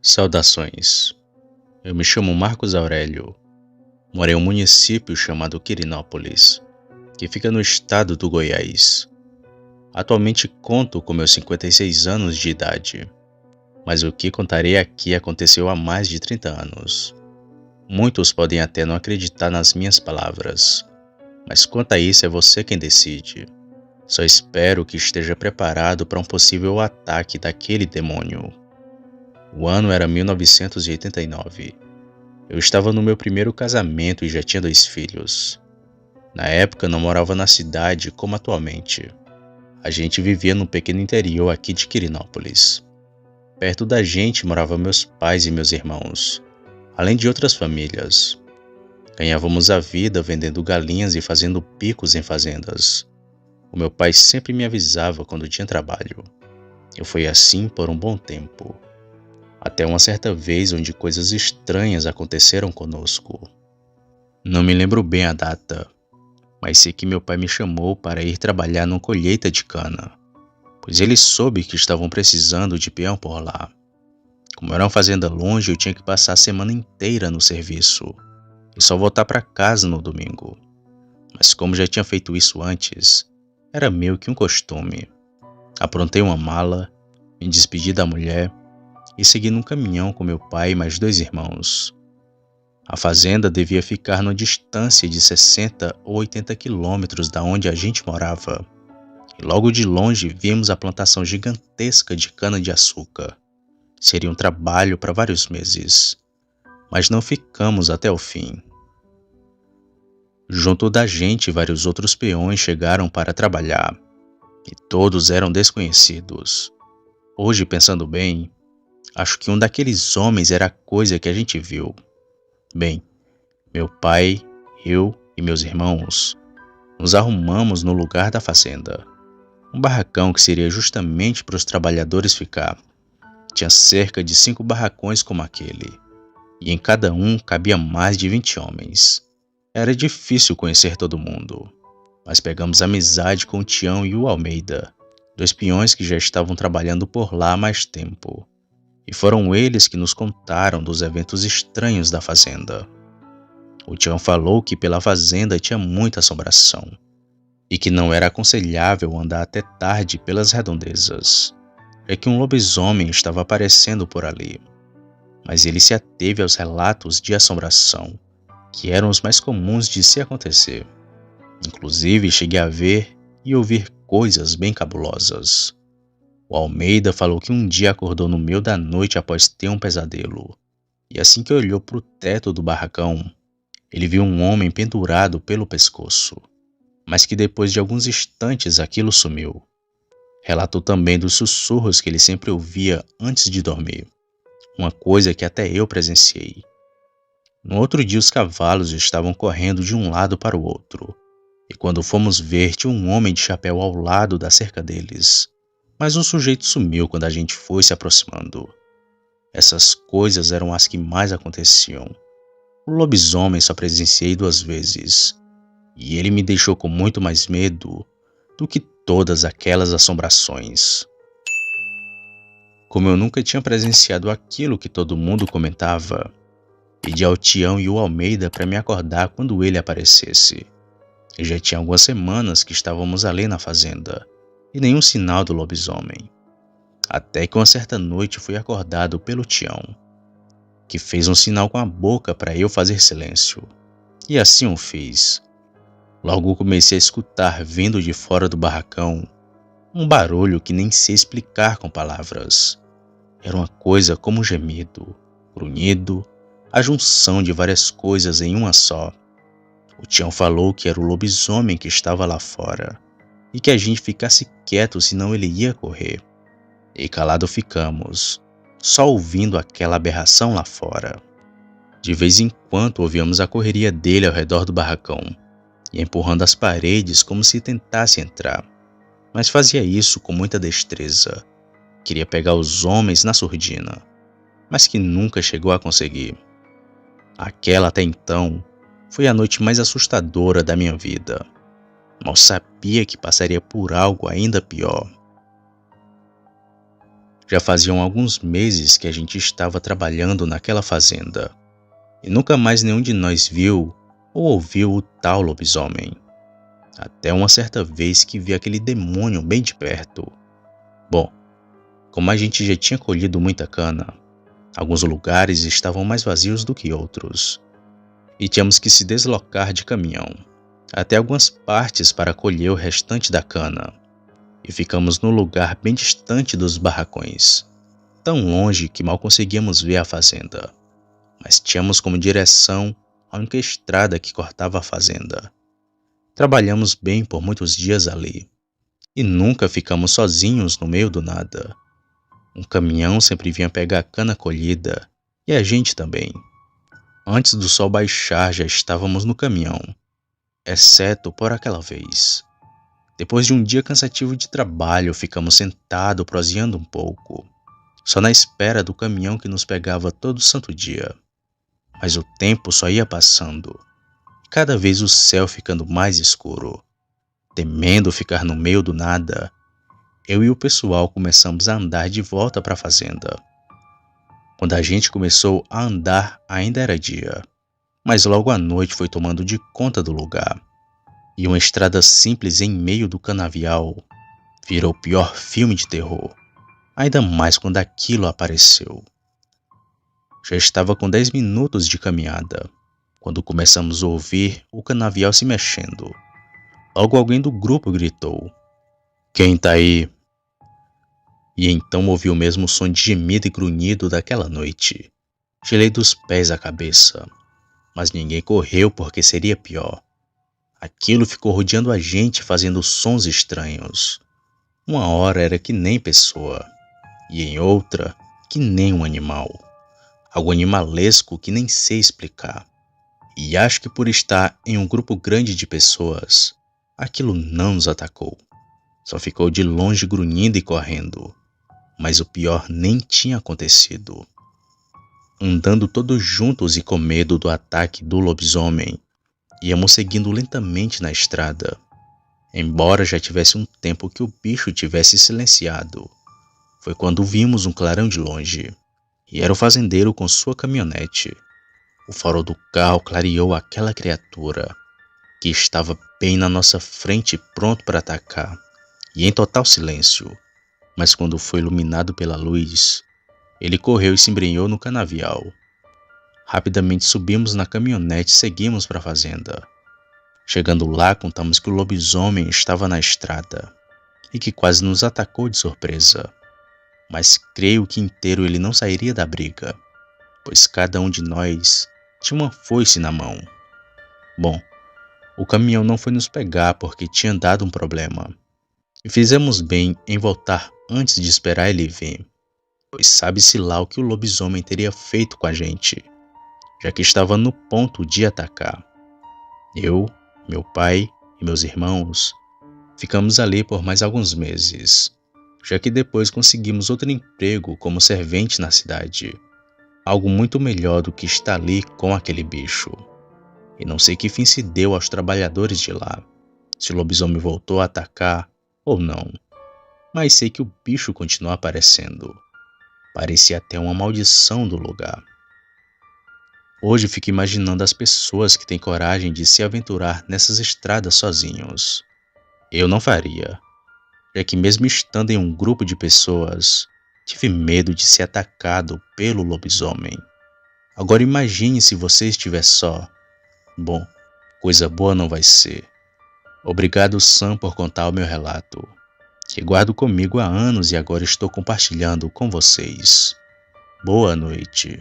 Saudações. Eu me chamo Marcos Aurélio. Moro em um município chamado Quirinópolis, que fica no estado do Goiás. Atualmente conto com meus 56 anos de idade, mas o que contarei aqui aconteceu há mais de 30 anos. Muitos podem até não acreditar nas minhas palavras, mas quanto a isso é você quem decide. Só espero que esteja preparado para um possível ataque daquele demônio. O ano era 1989. Eu estava no meu primeiro casamento e já tinha 2 filhos. Na época não morava na cidade como atualmente. A gente vivia num pequeno interior aqui de Quirinópolis. Perto da gente moravam meus pais e meus irmãos, além de outras famílias. Ganhávamos a vida vendendo galinhas e fazendo picos em fazendas. O meu pai sempre me avisava quando tinha trabalho. Eu fui assim por um bom tempo. Até uma certa vez onde coisas estranhas aconteceram conosco. Não me lembro bem a data, mas sei que meu pai me chamou para ir trabalhar numa colheita de cana, pois ele soube que estavam precisando de peão por lá. Como era uma fazenda longe, eu tinha que passar a semana inteira no serviço e só voltar para casa no domingo. Mas como já tinha feito isso antes, era meio que um costume. Aprontei uma mala, me despedi da mulher e segui num caminhão com meu pai e mais 2 irmãos. A fazenda devia ficar numa distância de 60 ou 80 quilômetros da onde a gente morava. E logo de longe vimos a plantação gigantesca de cana-de-açúcar. Seria um trabalho para vários meses, mas não ficamos até o fim. Junto da gente, vários outros peões chegaram para trabalhar, e todos eram desconhecidos. Hoje, pensando bem, acho que um daqueles homens era a coisa que a gente viu. Bem, meu pai, eu e meus irmãos nos arrumamos no lugar da fazenda. Um barracão que seria justamente para os trabalhadores ficar. Tinha cerca de 5 barracões como aquele, e em cada um cabia mais de 20 homens. Era difícil conhecer todo mundo, mas pegamos amizade com o Tião e o Almeida, 2 peões que já estavam trabalhando por lá há mais tempo. E foram eles que nos contaram dos eventos estranhos da fazenda. O Tião falou que pela fazenda tinha muita assombração e que não era aconselhável andar até tarde pelas redondezas, já que um lobisomem estava aparecendo por ali. Mas ele se ateve aos relatos de assombração, que eram os mais comuns de se acontecer. Inclusive cheguei a ver e ouvir coisas bem cabulosas. O Almeida falou que um dia acordou no meio da noite após ter um pesadelo. E assim que olhou para o teto do barracão, ele viu um homem pendurado pelo pescoço. Mas que depois de alguns instantes aquilo sumiu. Relatou também dos sussurros que ele sempre ouvia antes de dormir. Uma coisa que até eu presenciei. No outro dia os cavalos estavam correndo de um lado para o outro. E quando fomos ver, tinha um homem de chapéu ao lado da cerca deles. Mas o sujeito sumiu quando a gente foi se aproximando. Essas coisas eram as que mais aconteciam. O lobisomem só presenciei 2 vezes, e ele me deixou com muito mais medo do que todas aquelas assombrações. Como eu nunca tinha presenciado aquilo que todo mundo comentava, pedi ao Tião e o Almeida para me acordar quando ele aparecesse. E já tinha algumas semanas que estávamos ali na fazenda, e nenhum sinal do lobisomem. Até que uma certa noite fui acordado pelo Tião, que fez um sinal com a boca para eu fazer silêncio. E assim o fiz. Logo comecei a escutar, vindo de fora do barracão, um barulho que nem sei explicar com palavras. Era uma coisa como um gemido, grunhido, a junção de várias coisas em uma só. O Tião falou que era o lobisomem que estava lá fora, e que a gente ficasse quieto, senão ele ia correr. E calado ficamos, só ouvindo aquela aberração lá fora. De vez em quando ouvíamos a correria dele ao redor do barracão, e empurrando as paredes como se tentasse entrar, mas fazia isso com muita destreza. Queria pegar os homens na surdina, mas que nunca chegou a conseguir. Aquela até então foi a noite mais assustadora da minha vida. Mal sabia que passaria por algo ainda pior. Já faziam alguns meses que a gente estava trabalhando naquela fazenda e nunca mais nenhum de nós viu ou ouviu o tal lobisomem. Até uma certa vez que vi aquele demônio bem de perto. Bom, como a gente já tinha colhido muita cana, alguns lugares estavam mais vazios do que outros e tínhamos que se deslocar de caminhão até algumas partes para colher o restante da cana. E ficamos num lugar bem distante dos barracões, tão longe que mal conseguíamos ver a fazenda, mas tínhamos como direção a única estrada que cortava a fazenda. Trabalhamos bem por muitos dias ali, e nunca ficamos sozinhos no meio do nada. Um caminhão sempre vinha pegar a cana colhida, e a gente também. Antes do sol baixar já estávamos no caminhão, exceto por aquela vez. Depois de um dia cansativo de trabalho, ficamos sentados proseando um pouco, só na espera do caminhão que nos pegava todo santo dia. Mas o tempo só ia passando, e cada vez o céu ficando mais escuro. Temendo ficar no meio do nada, eu e o pessoal começamos a andar de volta para a fazenda. Quando a gente começou a andar, ainda era dia, mas logo a noite foi tomando de conta do lugar, e uma estrada simples em meio do canavial virou o pior filme de terror, ainda mais quando aquilo apareceu. Já estava com 10 minutos de caminhada, quando começamos a ouvir o canavial se mexendo. Logo alguém do grupo gritou: "Quem tá aí?" E então ouvi o mesmo som de gemido e grunhido daquela noite. Gelei dos pés à cabeça, mas ninguém correu porque seria pior. Aquilo ficou rodeando a gente fazendo sons estranhos. Uma hora era que nem pessoa, e em outra, que nem um animal. Algo animalesco que nem sei explicar. E acho que por estar em um grupo grande de pessoas, aquilo não nos atacou. Só ficou de longe grunhindo e correndo. Mas o pior nem tinha acontecido. Andando todos juntos e com medo do ataque do lobisomem, íamos seguindo lentamente na estrada. Embora já tivesse um tempo que o bicho tivesse silenciado, foi quando vimos um clarão de longe, e era o fazendeiro com sua caminhonete. O farol do carro clareou aquela criatura, que estava bem na nossa frente pronto para atacar, e em total silêncio. Mas quando foi iluminado pela luz, ele correu e se embrenhou no canavial. Rapidamente subimos na caminhonete e seguimos para a fazenda. Chegando lá, contamos que o lobisomem estava na estrada e que quase nos atacou de surpresa. Mas creio que inteiro ele não sairia da briga, pois cada um de nós tinha uma foice na mão. Bom, o caminhão não foi nos pegar porque tinha dado um problema, e fizemos bem em voltar antes de esperar ele vir, pois sabe-se lá o que o lobisomem teria feito com a gente, já que estava no ponto de atacar. Eu, meu pai e meus irmãos ficamos ali por mais alguns meses, já que depois conseguimos outro emprego como servente na cidade, algo muito melhor do que estar ali com aquele bicho. E não sei que fim se deu aos trabalhadores de lá, se o lobisomem voltou a atacar ou não, mas sei que o bicho continuou aparecendo. Parecia até uma maldição do lugar. Hoje fico imaginando as pessoas que têm coragem de se aventurar nessas estradas sozinhos. Eu não faria, já que mesmo estando em um grupo de pessoas, tive medo de ser atacado pelo lobisomem. Agora imagine se você estiver só. Bom, coisa boa não vai ser. Obrigado, Sam, por contar o meu relato, que guardo comigo há anos e agora estou compartilhando com vocês. Boa noite.